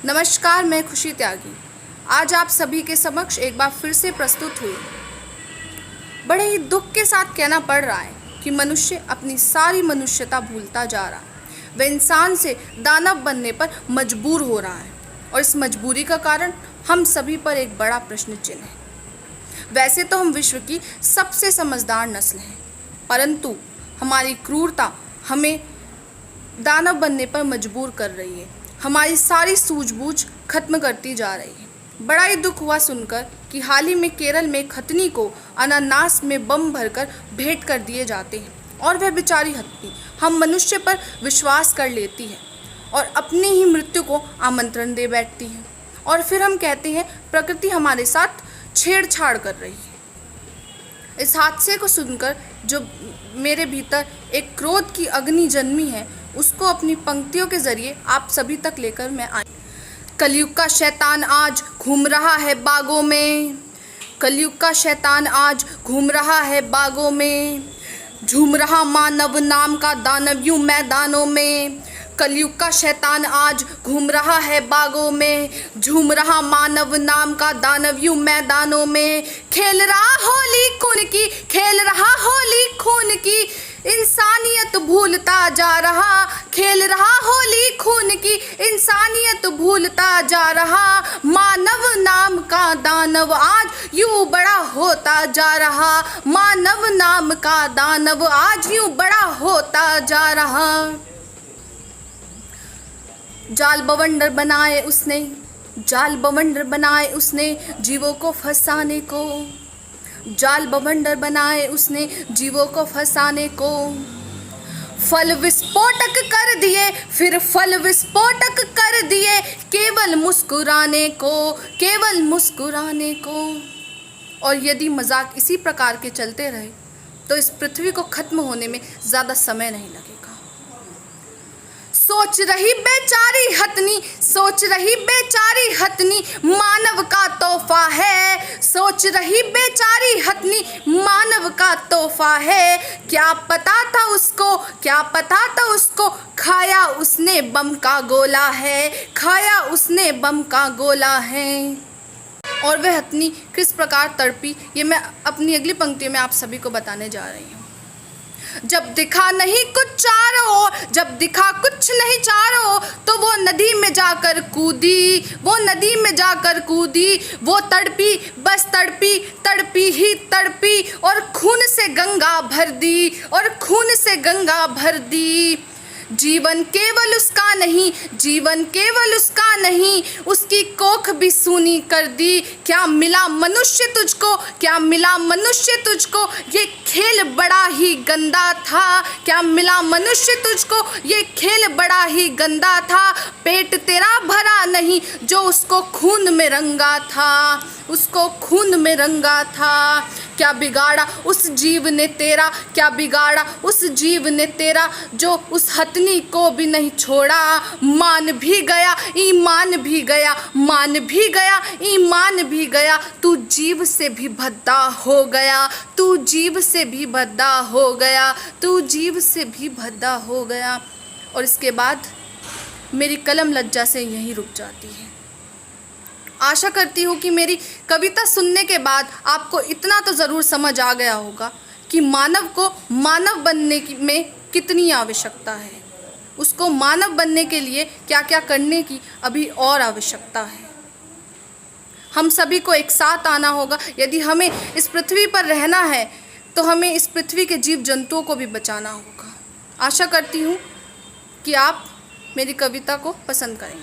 नमस्कार, मैं खुशी त्यागी आज आप सभी के समक्ष एक बार फिर से प्रस्तुत हुई। बड़े ही दुख के साथ कहना पड़ रहा है कि मनुष्य अपनी सारी मनुष्यता भूलता जा रहा है। वह इंसान से दानव बनने पर मजबूर हो रहा है और इस मजबूरी का कारण हम सभी पर एक बड़ा प्रश्न चिन्ह है। वैसे तो हम विश्व की सबसे समझदार नस्ल हैं, परंतु हमारी क्रूरता हमें दानव बनने पर मजबूर कर रही है। हमारी सारी सूझबूझ खत्म करती जा रही है। बड़ा ही दुख हुआ सुनकर कि हाल ही में केरल में खतनी को अनानास में बम भरकर भेंट कर दिए जाते हैं और वह बेचारी हथनी हम मनुष्य पर विश्वास कर लेती है और अपनी ही मृत्यु को आमंत्रण दे बैठती है। और फिर हम कहते हैं प्रकृति हमारे साथ छेड़छाड़ कर रही है। इस हादसे को सुनकर जो मेरे भीतर एक क्रोध की अग्नि जन्मी है, उसको अपनी पंक्तियों के जरिए आप सभी तक लेकर मैं आई। कलयुग का शैतान आज घूम रहा है बागों में, कलयुग का शैतान आज घूम रहा है बागों में, झूम रहा मानव नाम का दानव यूं मैदानों में। कलयुग का शैतान आज घूम रहा है बागों में, झूम रहा मानव नाम का दानव यूं मैदानों में। खेल रहा होली खून की, खेल रहा होली खून की, इंसानियत भूलता जा रहा। खेल रहा होली खून की, इंसानियत भूलता जा रहा। मानव नाम का दानव आज यूं बड़ा होता जा रहा। मानव नाम का दानव आज यूं बड़ा होता जा रहा। जाल बवंडर बनाए उसने, जाल बवंडर बनाए उसने जीवों को फंसाने को, जाल बवंडर बनाए उसने जीवों को फंसाने को। फल विस्फोटक कर दिए, फिर फल विस्फोटक कर दिए, केवल मुस्कुराने को, केवल मुस्कुराने को। और यदि मजाक इसी प्रकार के चलते रहे तो इस पृथ्वी को खत्म होने में ज़्यादा समय नहीं लगेगा। सोच रही बेचारी हथनी, सोच रही बेचारी हथनी, मानव का तोहफा है। सोच रही बेचारी हथनी, मानव का तोहफा है। क्या पता था उसको, क्या पता था उसको, खाया उसने बम का गोला है, खाया उसने बम का गोला है। और वह हथनी किस प्रकार तड़पी, ये मैं अपनी अगली पंक्तियों में आप सभी को बताने जा रही हूँ। जब दिखा नहीं कुछ चारों ओर, जब दिखा कुछ नहीं चारों ओर, तो वो नदी में जाकर कूदी, वो नदी में जाकर कूदी। वो तड़पी, बस तड़पी, तड़पी ही तड़पी, और खून से गंगा भर दी, और खून से गंगा भर दी। जीवन केवल उसका नहीं, जीवन केवल उसका नहीं, उसकी कोख भी सूनी कर दी। क्या मिला मनुष्य तुझको, क्या मिला मनुष्य तुझको, ये खेल बड़ा ही गंदा था। क्या मिला मनुष्य तुझको, ये खेल बड़ा ही गंदा था। पेट तेरा भरा नहीं जो उसको खून में रंगा था, उसको खून में रंगा था। क्या बिगाड़ा उस जीव ने तेरा, क्या बिगाड़ा उस जीव ने तेरा, जो उस हथनी को भी नहीं छोड़ा। मान भी गया, ईमान भी गया, मान भी गया, ईमान भी गया। तू जीव से भी भद्दा हो गया, तू जीव से भी भद्दा हो गया, तू जीव से भी भद्दा हो गया। और इसके बाद मेरी कलम लज्जा से यहीं रुक जाती है। आशा करती हूँ कि मेरी कविता सुनने के बाद आपको इतना तो ज़रूर समझ आ गया होगा कि मानव को मानव बनने में कितनी आवश्यकता है, उसको मानव बनने के लिए क्या क्या करने की अभी और आवश्यकता है। हम सभी को एक साथ आना होगा। यदि हमें इस पृथ्वी पर रहना है तो हमें इस पृथ्वी के जीव जंतुओं को भी बचाना होगा। आशा करती हूँ कि आप मेरी कविता को पसंद करेंगे।